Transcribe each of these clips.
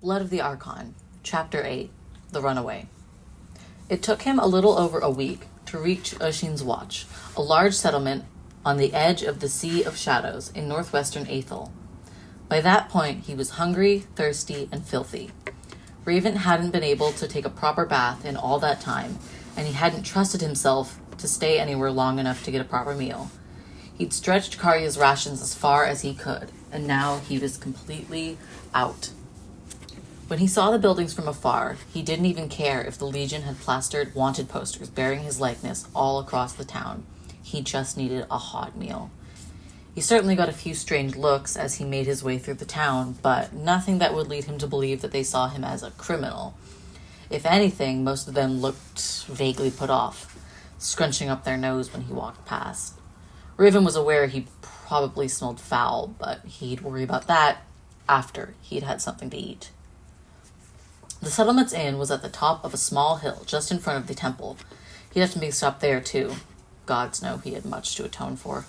Blood of the Archon, Chapter 8, The Runaway. It took him a little over a week to reach Oshin's Watch, a large settlement on the edge of the Sea of Shadows in northwestern Athel. By that point, he was hungry, thirsty, and filthy. Raven hadn't been able to take a proper bath in all that time, and he hadn't trusted himself to stay anywhere long enough to get a proper meal. He'd stretched Karya's rations as far as he could, and now he was completely out. When he saw the buildings from afar, he didn't even care if the Legion had plastered wanted posters bearing his likeness all across the town. He just needed a hot meal. He certainly got a few strange looks as he made his way through the town, but nothing that would lead him to believe that they saw him as a criminal. If anything, most of them looked vaguely put off, scrunching up their nose when he walked past. Raven was aware he probably smelled foul, but he'd worry about that after he'd had something to eat. The settlement's inn was at the top of a small hill just in front of the temple. He'd have to make a stop there, too. Gods know he had much to atone for.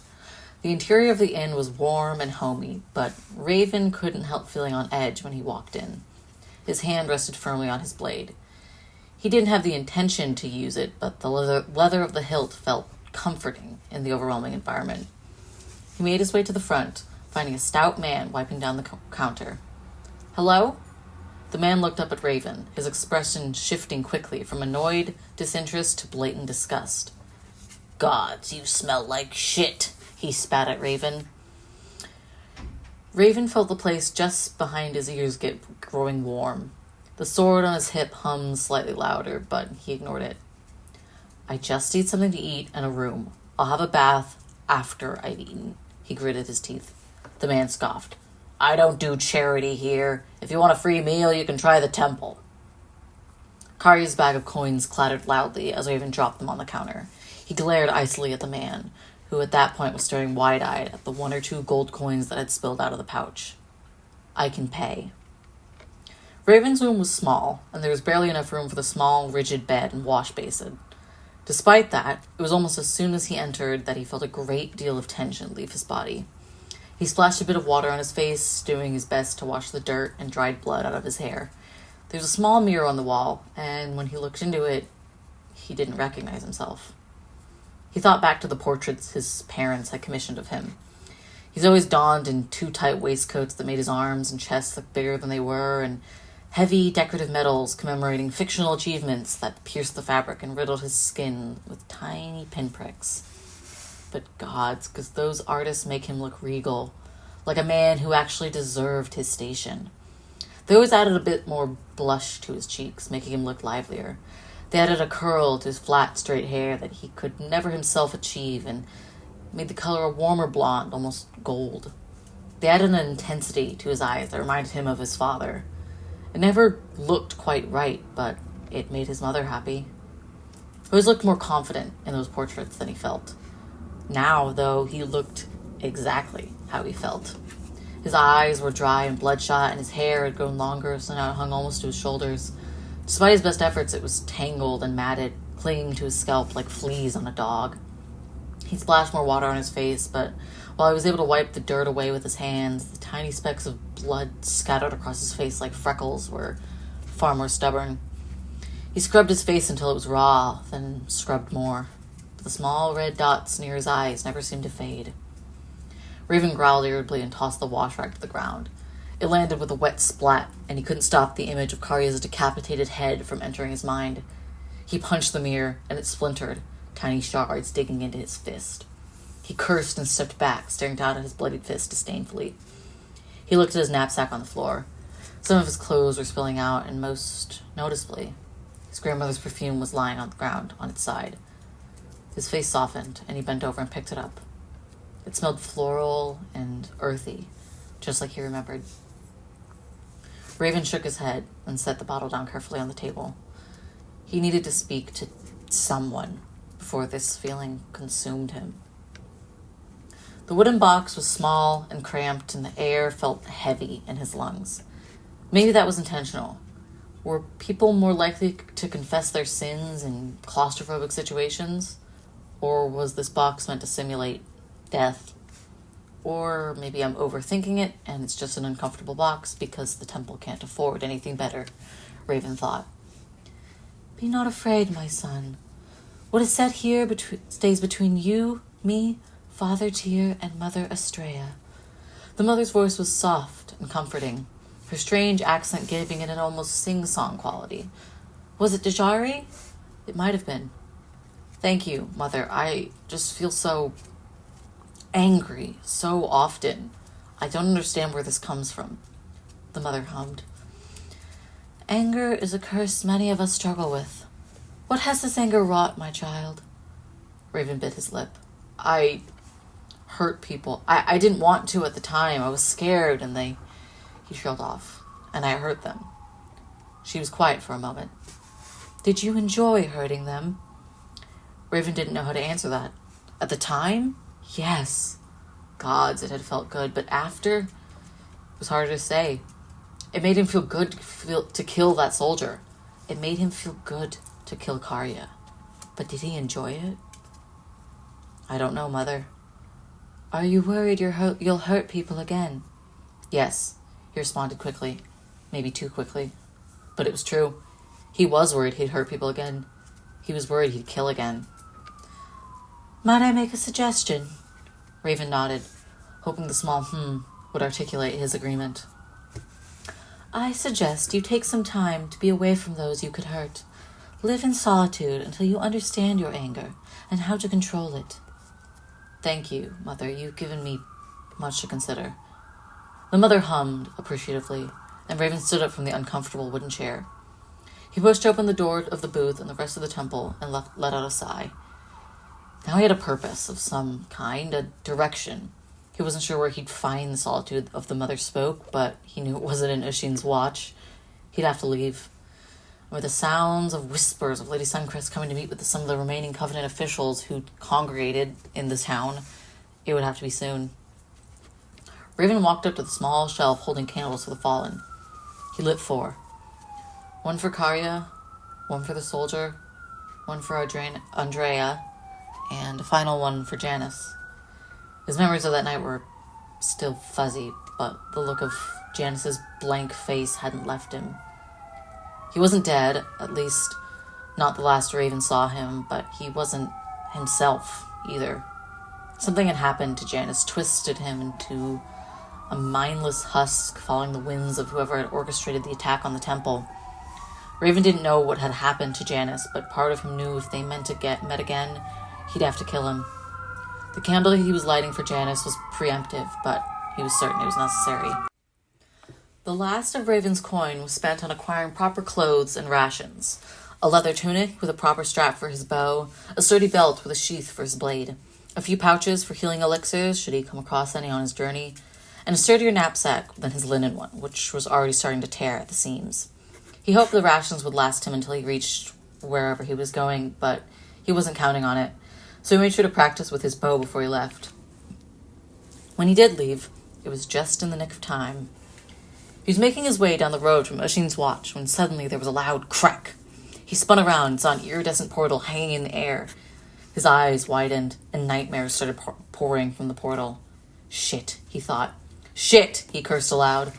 The interior of the inn was warm and homey, but Raven couldn't help feeling on edge when he walked in. His hand rested firmly on his blade. He didn't have the intention to use it, but the leather of the hilt felt comforting in the overwhelming environment. He made his way to the front, finding a stout man wiping down the counter. "Hello?" The man looked up at Raven, his expression shifting quickly from annoyed disinterest to blatant disgust. "Gods, you smell like shit," he spat at Raven. Raven felt the place just behind his ears get growing warm. The sword on his hip hummed slightly louder, but he ignored it. "I just need something to eat and a room. I'll have a bath after I've eaten." He gritted his teeth. The man scoffed. "I don't do charity here. If you want a free meal, you can try the temple." Karya's bag of coins clattered loudly as Raven dropped them on the counter. He glared icily at the man, who at that point was staring wide-eyed at the 1 or 2 gold coins that had spilled out of the pouch. "I can pay." Raven's room was small, and there was barely enough room for the small, rigid bed and wash basin. Despite that, it was almost as soon as he entered that he felt a great deal of tension leave his body. He splashed a bit of water on his face, doing his best to wash the dirt and dried blood out of his hair. There was a small mirror on the wall, and when he looked into it, he didn't recognize himself. He thought back to the portraits his parents had commissioned of him. He's always donned in 2 tight waistcoats that made his arms and chest look bigger than they were, and heavy decorative medals commemorating fictional achievements that pierced the fabric and riddled his skin with tiny pinpricks. But gods, because those artists make him look regal, like a man who actually deserved his station. They always added a bit more blush to his cheeks, making him look livelier. They added a curl to his flat, straight hair that he could never himself achieve and made the color a warmer blonde, almost gold. They added an intensity to his eyes that reminded him of his father. It never looked quite right, but it made his mother happy. He always looked more confident in those portraits than he felt. Now, though, he looked exactly how he felt. His eyes were dry and bloodshot, and his hair had grown longer, so now it hung almost to his shoulders. Despite his best efforts, it was tangled and matted, clinging to his scalp like fleas on a dog. He splashed more water on his face, but while he was able to wipe the dirt away with his hands, the tiny specks of blood scattered across his face like freckles were far more stubborn. He scrubbed his face until it was raw, then scrubbed more. But the small red dots near his eyes never seemed to fade. Raven growled irritably and tossed the wash rag to the ground. It landed with a wet splat, and he couldn't stop the image of Karya's decapitated head from entering his mind. He punched the mirror, and it splintered, tiny shards digging into his fist. He cursed and stepped back, staring down at his bloodied fist disdainfully. He looked at his knapsack on the floor. Some of his clothes were spilling out, and most noticeably, his grandmother's perfume was lying on the ground on its side. His face softened, and he bent over and picked it up. It smelled floral and earthy, just like he remembered. Raven shook his head and set the bottle down carefully on the table. He needed to speak to someone before this feeling consumed him. The wooden box was small and cramped, and the air felt heavy in his lungs. Maybe that was intentional. Were people more likely to confess their sins in claustrophobic situations? Or was this box meant to simulate death? Or maybe I'm overthinking it and it's just an uncomfortable box because the temple can't afford anything better, Raven thought. Be not afraid, my son. What is said here stays between you, me, Father Tyr, and Mother Astrea. The mother's voice was soft and comforting, her strange accent giving it an almost sing-song quality. Was it Dejari? It might have been. Thank you, Mother. I just feel so angry so often. I don't understand where this comes from, the mother hummed. Anger is a curse many of us struggle with. What has this anger wrought, my child? Raven bit his lip. I hurt people. I didn't want to at the time. I was scared and he trailed off, and I hurt them. She was quiet for a moment. Did you enjoy hurting them? Raven didn't know how to answer that. At the time? Yes. Gods, it had felt good, but after? It was harder to say. It made him feel good to kill that soldier. It made him feel good to kill Karya. But did he enjoy it? I don't know, Mother. Are you worried you'll hurt people again? Yes, he responded quickly. Maybe too quickly. But it was true. He was worried he'd hurt people again. He was worried he'd kill again. Might I make a suggestion? Raven nodded, hoping the small would articulate his agreement. I suggest you take some time to be away from those you could hurt. Live in solitude until you understand your anger and how to control it. Thank you, Mother. You've given me much to consider. The mother hummed appreciatively, and Raven stood up from the uncomfortable wooden chair. He pushed open the door of the booth and the rest of the temple and let out a sigh. Now he had a purpose of some kind, a direction. He wasn't sure where he'd find the solitude of the mother spoke, but he knew it wasn't in Ushin's watch. He'd have to leave. And with the sounds of whispers of Lady Suncrest coming to meet with some of the remaining Covenant officials who congregated in the town, it would have to be soon. Raven walked up to the small shelf holding candles for the fallen. He lit 4. One for Karya, one for the soldier, one for Andrea, and a final one for Janice. His memories of that night were still fuzzy, but the look of Janice's blank face hadn't left him. He wasn't dead, at least not the last Raven saw him, but he wasn't himself either. Something had happened to Janice, twisted him into a mindless husk following the winds of whoever had orchestrated the attack on the temple. Raven didn't know what had happened to Janice, but part of him knew if they met again, he'd have to kill him. The candle he was lighting for Janice was preemptive, but he was certain it was necessary. The last of Raven's coin was spent on acquiring proper clothes and rations. A leather tunic with a proper strap for his bow, a sturdy belt with a sheath for his blade, a few pouches for healing elixirs should he come across any on his journey, and a sturdier knapsack than his linen one, which was already starting to tear at the seams. He hoped the rations would last him until he reached wherever he was going, but he wasn't counting on it, so he made sure to practice with his bow before he left. When he did leave, it was just in the nick of time. He was making his way down the road from Ushin's watch when suddenly there was a loud crack. He spun around and saw an iridescent portal hanging in the air. His eyes widened, and nightmares started pouring from the portal. Shit, he thought. Shit, he cursed aloud.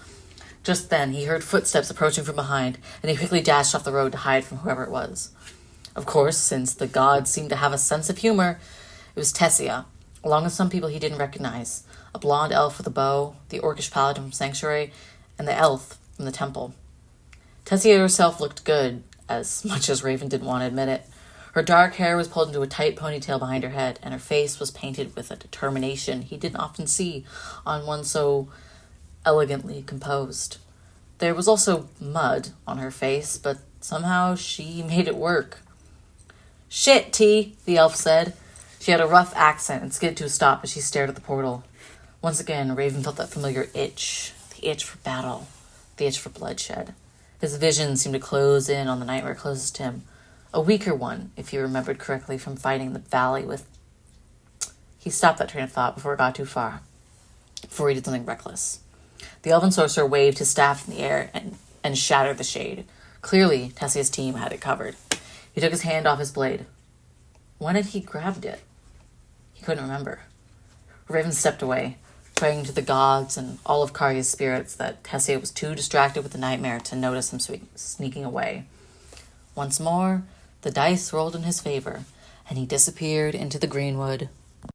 Just then, he heard footsteps approaching from behind, and he quickly dashed off the road to hide from whoever it was. Of course, since the gods seemed to have a sense of humor, it was Tessia, along with some people he didn't recognize, a blonde elf with a bow, the orcish paladin from Sanctuary, and the elf from the temple. Tessia herself looked good, as much as Raven didn't want to admit it. Her dark hair was pulled into a tight ponytail behind her head, and her face was painted with a determination he didn't often see on one so elegantly composed. There was also mud on her face, but somehow she made it work. Shit, T, the elf said. She had a rough accent and skidded to a stop as she stared at the portal. Once again, Raven felt that familiar itch. The itch for battle. The itch for bloodshed. His vision seemed to close in on the nightmare closest to him. A weaker one, if he remembered correctly from fighting in the valley with... He stopped that train of thought before it got too far. Before he did something reckless. The elven sorcerer waved his staff in the air and shattered the shade. Clearly, Tessia's team had it covered. He took his hand off his blade. When had he grabbed it? He couldn't remember. Raven stepped away. praying to the gods and all of Karya's spirits that Tessia was too distracted with the nightmare to notice him sneaking away. Once more, the dice rolled in his favor, and he disappeared into the greenwood